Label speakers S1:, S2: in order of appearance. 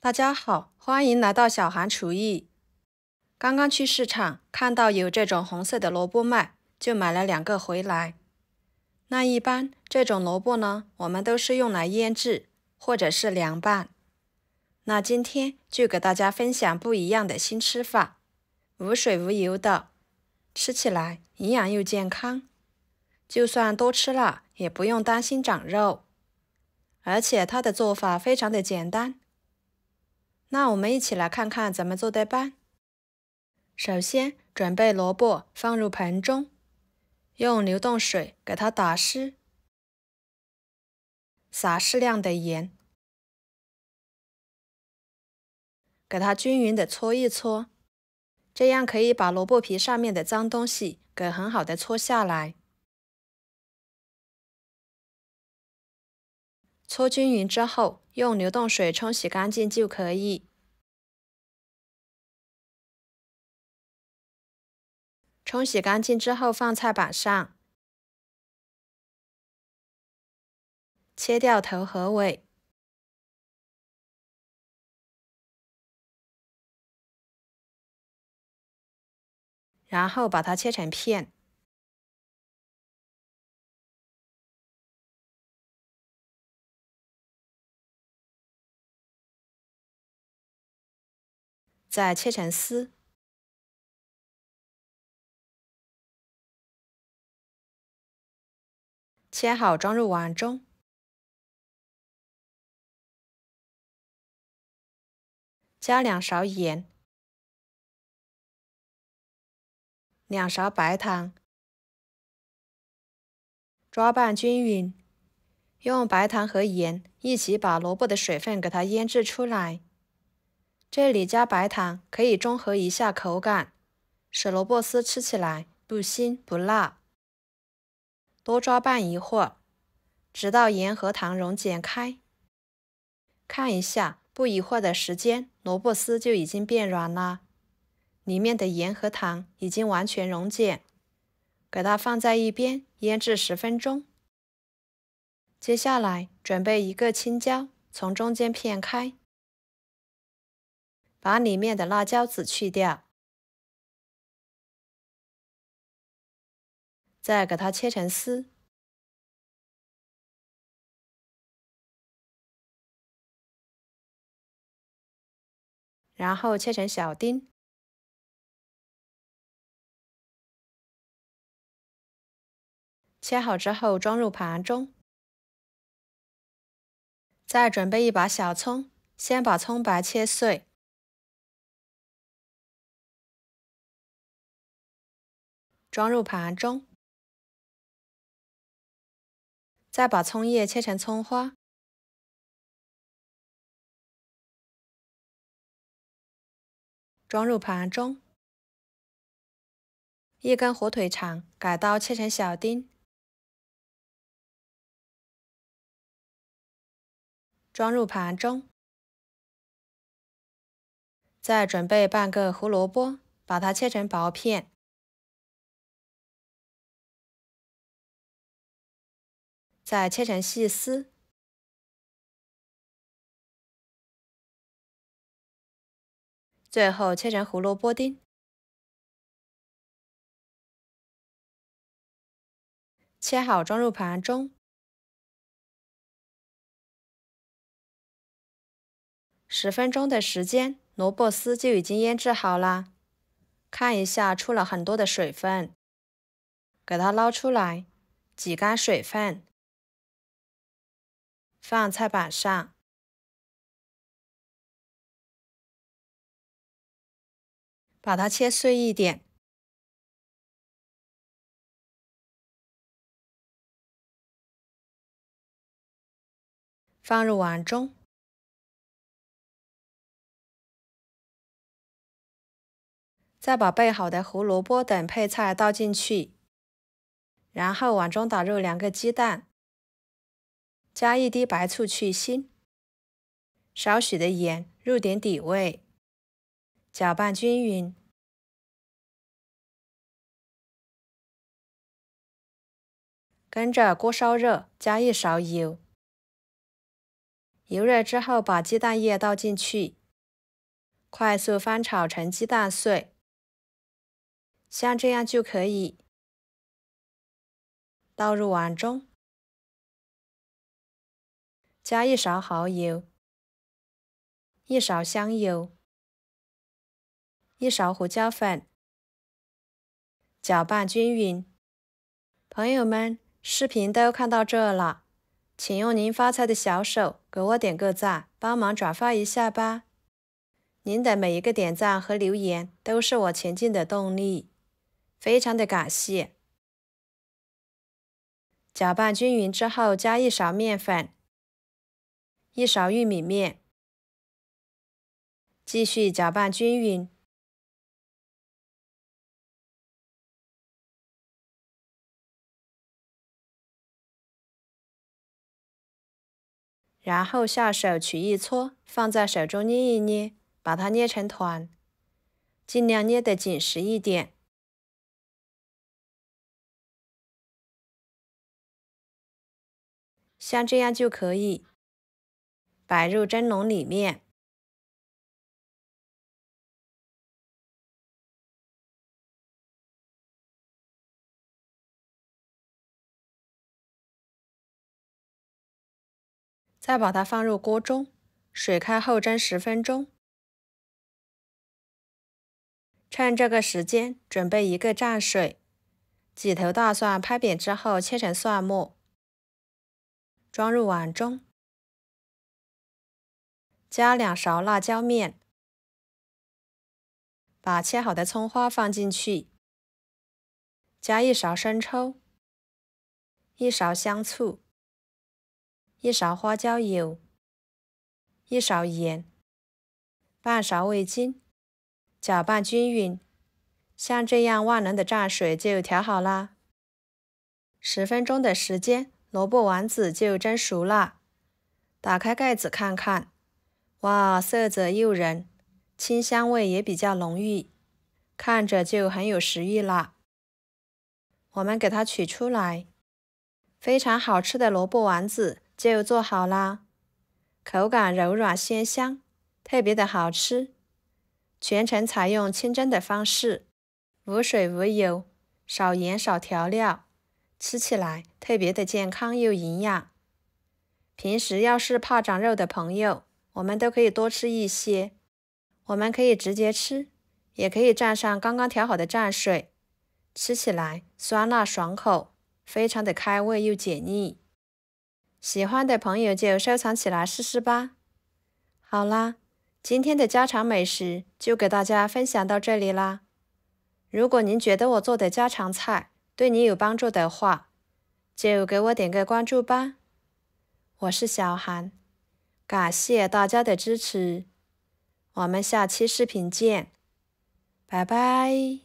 S1: 大家好，欢迎来到小韩厨艺。刚刚去市场看到有这种红色的萝卜卖，就买了2个回来。那一般这种萝卜呢，我们都是用来腌制或者是凉拌。那今天就给大家分享不一样的新吃法，无水无油的，吃起来营养又健康，就算多吃了也不用担心长肉，而且它的做法非常的简单。那我们一起来看看怎么做的吧。首先，准备萝卜放入盆中，用流动水给它打湿，撒适量的盐，给它均匀的搓一搓，这样可以把萝卜皮上面的脏东西给很好的搓下来。搓均匀之后，用流动水冲洗干净就可以。冲洗干净之后放菜板上，切掉头和尾，然后把它切成片。再切成丝，切好装入碗中，加2勺盐，2勺白糖，抓拌均匀，用白糖和盐一起把萝卜的水分给它腌制出来。这里加白糖可以中和一下口感，使萝卜丝吃起来不腥不辣。多抓拌一会儿，直到盐和糖溶解开。看一下，不一会儿的时间，萝卜丝就已经变软了，里面的盐和糖已经完全溶解。给它放在一边腌制10分钟。接下来准备1个青椒，从中间片开，把里面的辣椒籽去掉，再给它切成丝，然后切成小丁。切好之后装入盘中。再准备一把小葱，先把葱白切碎，装入盘中。再把葱叶切成葱花，装入盘中。1根火腿肠改刀切成小丁，装入盘中。再准备半个胡萝卜，把它切成薄片，再切成细丝。最后切成胡萝卜丁。切好装入盘中。10分钟的时间，萝卜丝就已经腌制好了。看一下，出了很多的水分，给它捞出来，挤干水分，放菜板上，把它切碎一点，放入碗中。再把备好的胡萝卜等配菜倒进去，然后碗中打入2个鸡蛋，加1滴白醋去腥，少许的盐入点底味，搅拌均匀。跟着锅烧热，加1勺油，油热之后，把鸡蛋液倒进去，快速翻炒成鸡蛋碎，像这样就可以。倒入碗中，加1勺蚝油、1勺香油、1勺胡椒粉，搅拌均匀。朋友们，视频都看到这了，请用您发财的小手给我点个赞，帮忙转发一下吧。您的每一个点赞和留言都是我前进的动力，非常的感谢。搅拌均匀之后，加1勺面粉、1勺玉米面，继续搅拌均匀。然后下手取一撮，放在手中捏一捏，把它捏成团，尽量捏得紧实一点。像这样就可以，摆入蒸笼里面。再把它放入锅中，水开后蒸10分钟。趁这个时间，准备一个蘸水，几头大蒜拍扁之后切成蒜末，装入碗中。加2勺辣椒面，把切好的葱花放进去，加1勺生抽、1勺香醋、1勺花椒油、1勺盐、半勺味精，搅拌均匀。像这样万能的蘸水就调好啦。10分钟的时间，萝卜丸子就蒸熟了。打开盖子看看，哇，色泽诱人，清香味也比较浓郁，看着就很有食欲啦。我们给它取出来，非常好吃的萝卜丸子就做好啦，口感柔软鲜香，特别的好吃。全程采用清蒸的方式，无水无油，少盐少调料，吃起来特别的健康又营养。平时要是怕长肉的朋友，我们都可以多吃一些。我们可以直接吃，也可以蘸上刚刚调好的蘸水，吃起来酸辣爽口，非常的开胃又解腻。喜欢的朋友就收藏起来试试吧。好啦，今天的家常美食就给大家分享到这里啦。如果您觉得我做的家常菜对你有帮助的话，就给我点个关注吧。我是小韩，感谢大家的支持，我们下期视频见，拜拜。